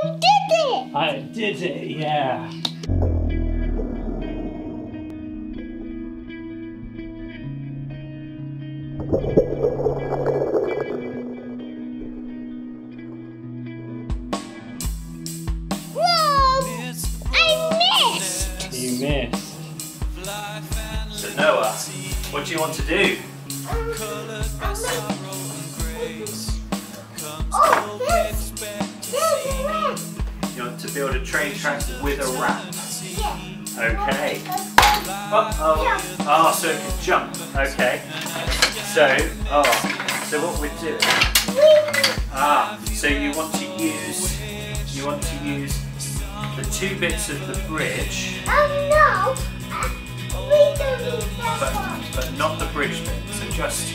You did it! I did it, yeah. Whoa! I missed! You missed. So Noah, what do you want to do? You want to build a train track with a ramp? Okay. Uh-oh. Oh, so it can jump. Okay. So what we're doing. So you want to use the two bits of the bridge. No. We don't need that one. But not the bridge bit. So just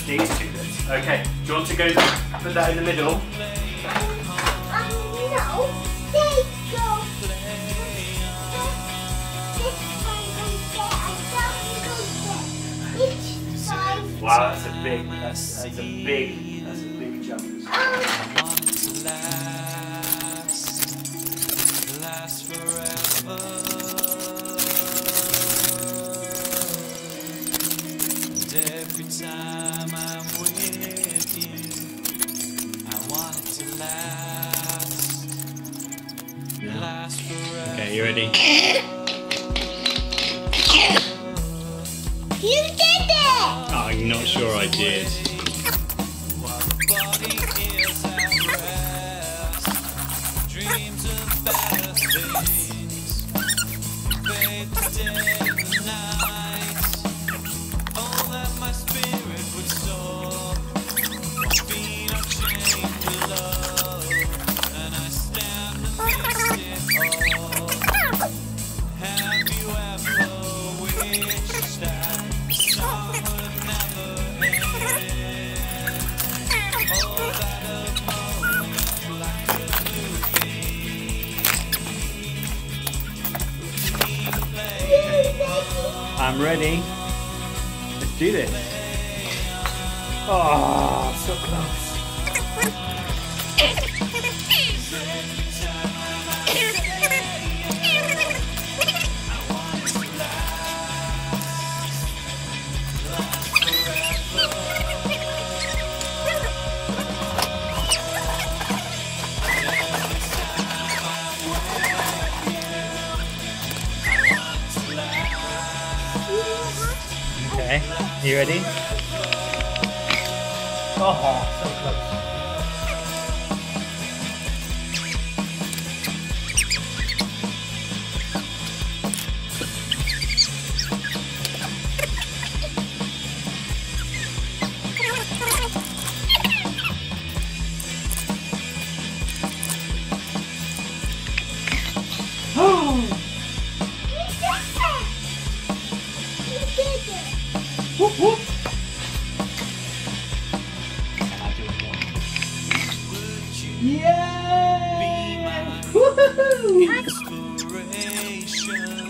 these two bits. Okay. Do you want to go put that in the middle? No. They go. Wow, that's a big jump. Last forever. And every time I'm with you, I want it to last forever. Okay, you ready? You did it! Oh, I'm not sure I did. While the body is at rest, dreams of better things, fade the day and the night. Oh, that my spirit would soar, be no chain below, and I stand amidst it all. Have you ever wished that the song would never end? Oh, that a moment like a movie would play. I'm ready. Let's do this. Oh, so close. Okay, you ready? Oh, so close. Whoop, whoop. Yeah! Woohoo! Inspiration,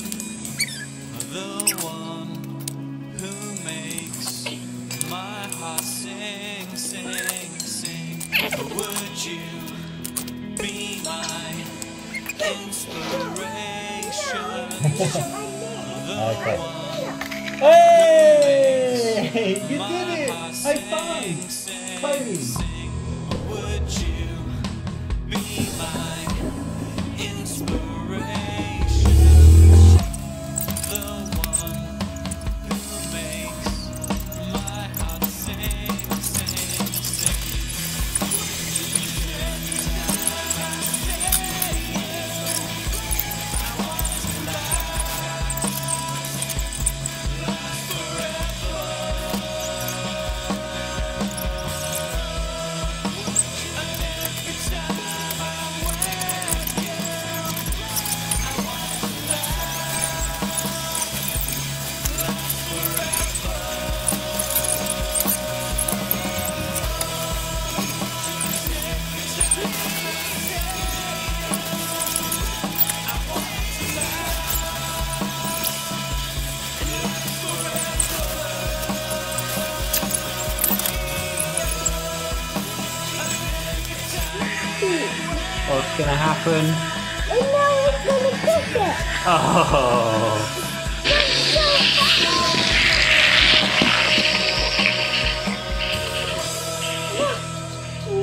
the one who makes my heart sing, sing, sing. Would you be my inspiration? Okay. Hey! You did it! High five! Pose! Would you be my inspiration? The one who makes my heart sing, sing, sing. going to happen? And now it's going to cook it. Oh.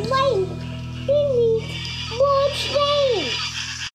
Wait, we need more